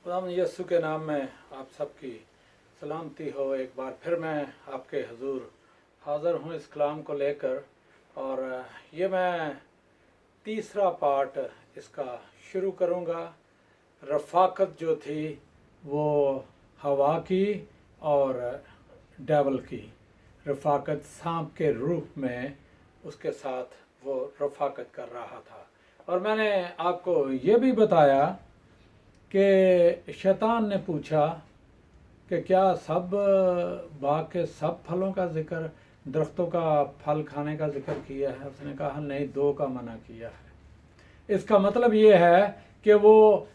खुदावंद यीशु के नाम में आप सबकी सलामती हो। एक बार फिर मैं आपके हुजूर हाज़िर हूँ इस कलाम को लेकर, और ये मैं तीसरा पार्ट इसका शुरू करूँगा। रफ़ाकत जो थी वो हवा की और डेवल की, रफ़ाकत सांप के रूप में उसके साथ वो रफ़ाकत कर रहा था। और मैंने आपको ये भी बताया कि शैतान ने पूछा कि क्या सब बाग के सब फलों का जिक्र, दरख्तों का फल खाने का जिक्र किया है? उसने कहा नहीं, दो का मना किया है। इसका मतलब ये है कि वो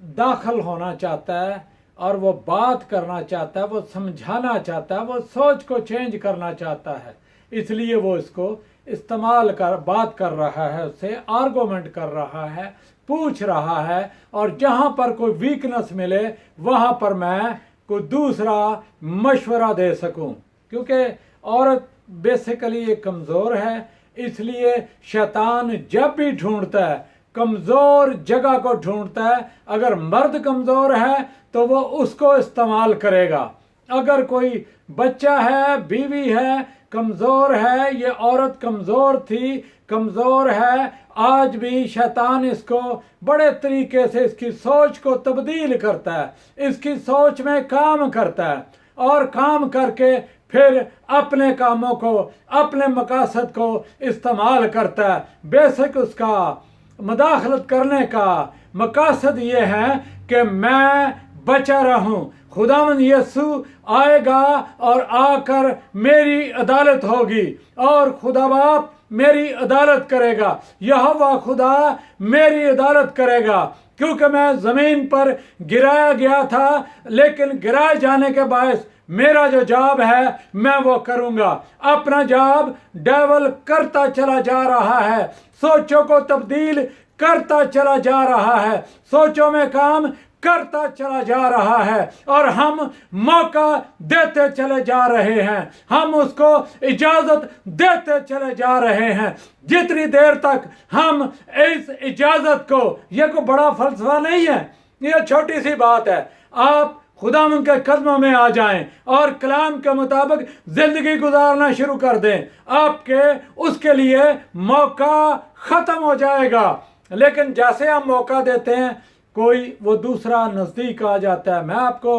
दाखिल होना चाहता है और वो बात करना चाहता है, वो समझाना चाहता है, वो सोच को चेंज करना चाहता है, इसलिए वो इसको इस्तेमाल कर बात कर रहा है, उससे आर्गूमेंट कर रहा है, पूछ रहा है। और जहाँ पर कोई वीकनेस मिले वहाँ पर मैं कोई दूसरा मशवरा दे सकूं, क्योंकि औरत बेसिकली एक कमज़ोर है। इसलिए शैतान जब भी ढूंढता है कमज़ोर जगह को ढूंढता है। अगर मर्द कमज़ोर है तो वो उसको इस्तेमाल करेगा। अगर कोई बच्चा है, बीवी है, कमज़ोर है, ये औरत कमज़ोर थी, कमज़ोर है, आज भी शैतान इसको बड़े तरीके से इसकी सोच को तब्दील करता है, इसकी सोच में काम करता है और काम करके फिर अपने कामों को, अपने मकासद को इस्तेमाल करता है। बेसिक उसका मुदाखलत करने का मकासद ये है कि मैं बचा रहूं। खुदावंद यीशु आएगा और आकर मेरी अदालत होगी और खुदा बाप मेरी अदालत करेगा, यहोवा खुदा मेरी अदालत करेगा, क्योंकि मैं ज़मीन पर गिराया गया था, लेकिन गिराए जाने के बायस मेरा जो जॉब है मैं वो करूँगा। अपना जॉब डेवल करता चला जा रहा है, सोचों को तब्दील करता चला जा रहा है, सोचों में काम करता चला जा रहा है और हम मौका देते चले जा रहे हैं, हम उसको इजाज़त देते चले जा रहे हैं। जितनी देर तक हम इस इजाज़त को, ये कोई बड़ा फलसफा नहीं है, ये छोटी सी बात है, आप खुदावंद के कदमों में आ जाएं और कलाम के मुताबिक ज़िंदगी गुजारना शुरू कर दें, आपके उसके लिए मौका ख़त्म हो जाएगा। लेकिन जैसे हम मौका देते हैं कोई वो दूसरा नज़दीक आ जाता है। मैं आपको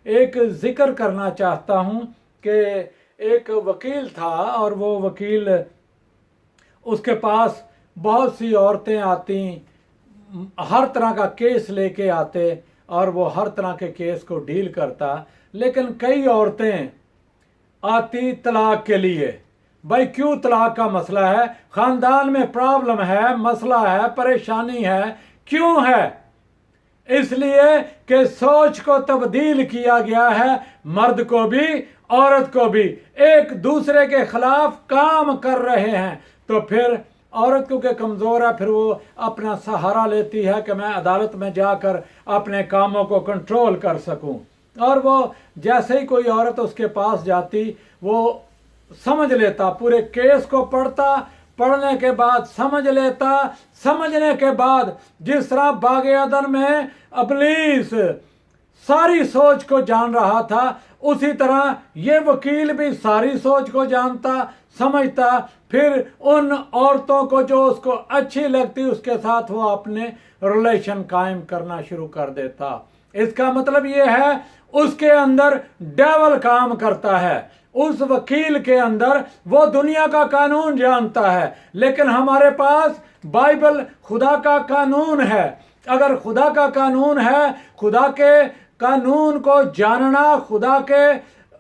एक ज़िक्र करना चाहता हूँ कि एक वकील था और वो वकील, उसके पास बहुत सी औरतें आती, हर तरह का केस लेके आते और वो हर तरह के केस को डील करता। लेकिन कई औरतें आती तलाक के लिए। भाई क्यों तलाक का मसला है, ख़ानदान में प्रॉब्लम है, मसला है, परेशानी है, क्यों है? इसलिए कि सोच को तब्दील किया गया है, मर्द को भी औरत को भी एक दूसरे के खिलाफ काम कर रहे हैं। तो फिर औरत क्योंकि कमज़ोर है, फिर वो अपना सहारा लेती है कि मैं अदालत में जाकर अपने कामों को कंट्रोल कर सकूं। और वो जैसे ही कोई औरत उसके पास जाती, वो समझ लेता, पूरे केस को पढ़ता, पढ़ने के बाद समझ लेता, समझने के बाद जिस तरह बागे अदन में इब्लीस सारी सोच को जान रहा था, उसी तरह ये वकील भी सारी सोच को जानता, समझता। फिर उन औरतों को जो उसको अच्छी लगती उसके साथ वो अपने रिलेशन कायम करना शुरू कर देता। इसका मतलब ये है उसके अंदर डेवल काम करता है, उस वकील के अंदर वो दुनिया का कानून जानता है। लेकिन हमारे पास बाइबल खुदा का कानून है। अगर खुदा का कानून है, खुदा के कानून को जानना, खुदा के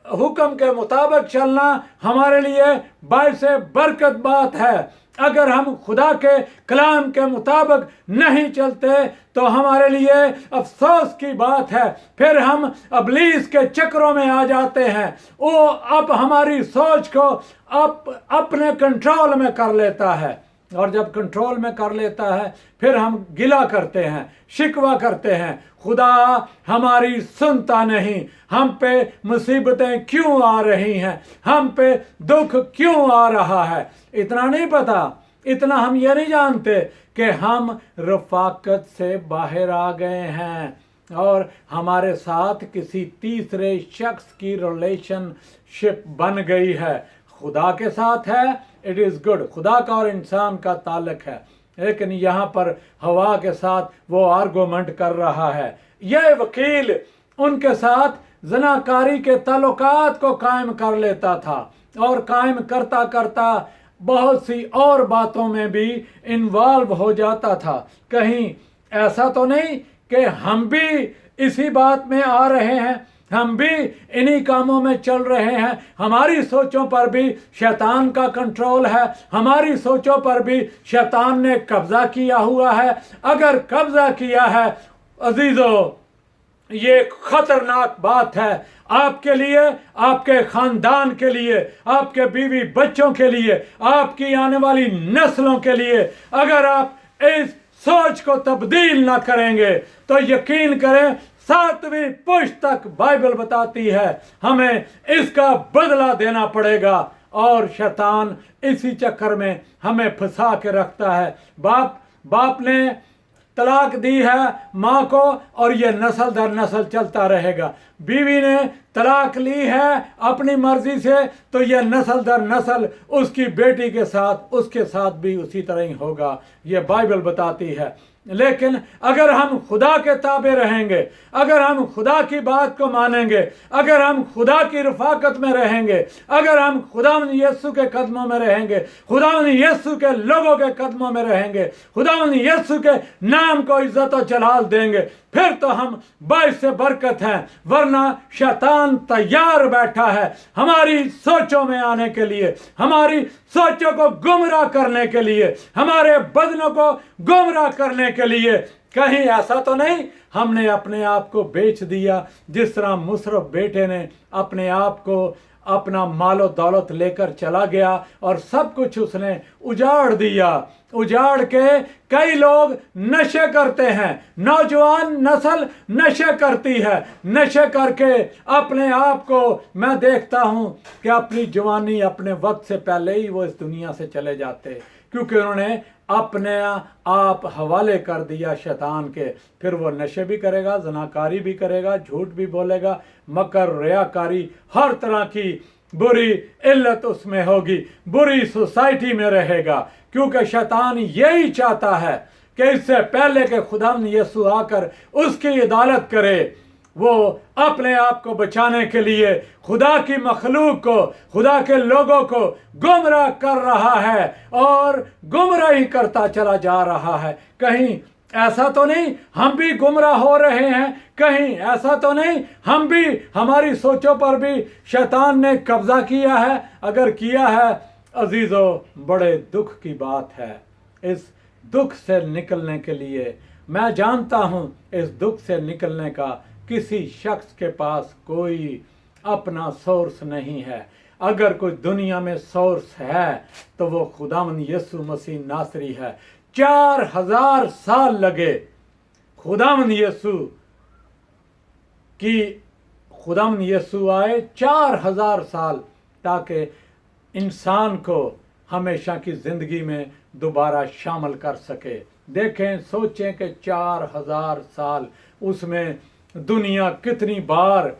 हुक्म के मुताबिक चलना हमारे लिए बाइस बरकत बात है। अगर हम खुदा के कलाम के मुताबिक नहीं चलते तो हमारे लिए अफसोस की बात है, फिर हम इब्लीस के चक्रों में आ जाते हैं। वो अब हमारी सोच को अपने कंट्रोल में कर लेता है, और जब कंट्रोल में कर लेता है फिर हम गिला करते हैं, शिकवा करते हैं, खुदा हमारी सुनता नहीं, हम पे मुसीबतें क्यों आ रही हैं, हम पे दुख क्यों आ रहा है। इतना नहीं पता, इतना हम ये नहीं जानते कि हम रफ़ाकत से बाहर आ गए हैं, और हमारे साथ किसी तीसरे शख्स की रिलेशनशिप बन गई है। खुदा के साथ है, इट इज़ गुड, खुदा का और इंसान का ताल्लुक है, लेकिन यहाँ पर हवा के साथ वो आर्गूमेंट कर रहा है। यह वकील उनके साथ ज़नाकारी के ताल्लुकात को कायम कर लेता था और कायम करता करता बहुत सी और बातों में भी इन्वॉल्व हो जाता था। कहीं ऐसा तो नहीं कि हम भी इसी बात में आ रहे हैं, हम भी इन्हीं कामों में चल रहे हैं, हमारी सोचों पर भी शैतान का कंट्रोल है, हमारी सोचों पर भी शैतान ने कब्जा किया हुआ है। अगर कब्जा किया है अजीजों, ये खतरनाक बात है आपके लिए, आपके खानदान के लिए, आपके बीवी बच्चों के लिए, आपकी आने वाली नस्लों के लिए। अगर आप इस सोच को तब्दील ना करेंगे तो यकीन करें 7वीं पुश्त तक बाइबल बताती है हमें इसका बदला देना पड़ेगा। और शैतान इसी चक्कर में हमें फंसा के रखता है। बाप ने तलाक दी है माँ को और ये नस्ल दर नस्ल चलता रहेगा। बीवी ने तलाक ली है अपनी मर्जी से तो ये नस्ल दर नस्ल उसकी बेटी के साथ, उसके साथ भी उसी तरह ही होगा, ये बाइबल बताती है। लेकिन अगर हम खुदा के ताबे रहेंगे, अगर हम खुदा की बात को मानेंगे, अगर हम खुदा की रफाकत में रहेंगे, अगर हम खुदावंद यीशु के कदमों में रहेंगे, खुदावंद यीशु के लोगों के कदमों में रहेंगे, खुदावंद यीशु के नाम को इज्जत और जलाल देंगे, फिर तो हम बाइस से बरकत हैं। वरना शैतान तैयार बैठा है हमारी सोचों में आने के लिए, हमारी सोचों को गुमराह करने के लिए, हमारे बदनों को गुमराह करने के लिए। कहीं ऐसा तो नहीं हमने अपने आप को बेच दिया, जिस तरह मुशर्रफ बेटे ने अपने आप को, अपना मालो दौलत लेकर चला गया और सब कुछ उसने उजाड़ दिया। उजाड़ के कई लोग नशे करते हैं, नौजवान नस्ल नशे करती है, नशे करके अपने आप को, मैं देखता हूँ कि अपनी जवानी अपने वक्त से पहले ही वो इस दुनिया से चले जाते, क्योंकि उन्होंने अपने आप हवाले कर दिया शैतान के। फिर वो नशे भी करेगा, ज़नाकारी भी करेगा, झूठ भी बोलेगा, मकर, रियाकारी, हर तरह की बुरी इल्लत उसमें होगी, बुरी सोसाइटी में रहेगा, क्योंकि शैतान यही चाहता है कि इससे पहले कि खुदावंद यीशु आकर उसकी अदालत करे, वो अपने आप को बचाने के लिए खुदा की मखलूक को, खुदा के लोगों को गुमराह कर रहा है और गुमराही करता चला जा रहा है। कहीं ऐसा तो नहीं हम भी गुमराह हो रहे हैं, कहीं ऐसा तो नहीं हम भी, हमारी सोचों पर भी शैतान ने कब्जा किया है? अगर किया है अजीजों, बड़े दुख की बात है। इस दुख से निकलने के लिए, मैं जानता हूँ इस दुख से निकलने का किसी शख्स के पास कोई अपना सोर्स नहीं है। अगर कोई दुनिया में सोर्स है तो वो खुदावंद यीशु मसीह नासरी है। 4000 साल लगे खुदावंद यीशु आए 4000 साल, ताकि इंसान को हमेशा की जिंदगी में दोबारा शामिल कर सके। देखें, सोचें कि 4000 साल, उसमें दुनिया कितनी बार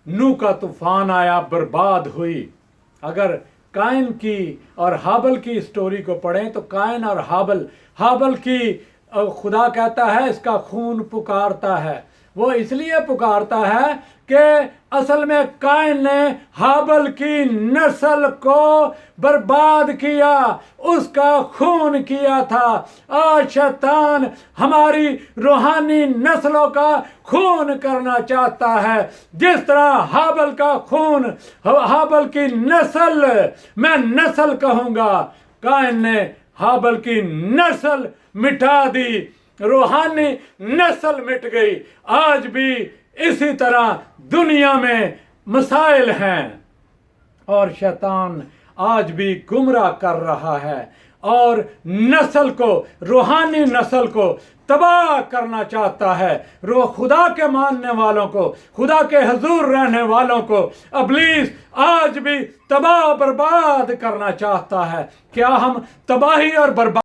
नूह का तूफान आया, बर्बाद हुई। अगर कायन की और हाबल की स्टोरी को पढ़ें तो कायन और हाबल की खुदा कहता है इसका खून पुकारता है। वो इसलिए पुकारता है कि असल में कायन ने हाबल की नस्ल को बर्बाद किया, उसका खून किया था। आज शैतान हमारी रूहानी नस्लों का खून करना चाहता है, जिस तरह हाबल का खून, हाबल की नस्ल, मैं नस्ल कहूँगा, कायन ने हाबल की नस्ल मिटा दी, रूहानी नस्ल मिट गई। आज भी इसी तरह दुनिया में मसाइल हैं और शैतान आज भी गुमराह कर रहा है और नस्ल को, रूहानी नस्ल को तबाह करना चाहता है। खुदा के मानने वालों को, खुदा के हुजूर रहने वालों को इब्लीस आज भी तबाह बर्बाद करना चाहता है। क्या हम तबाही और बर्बाद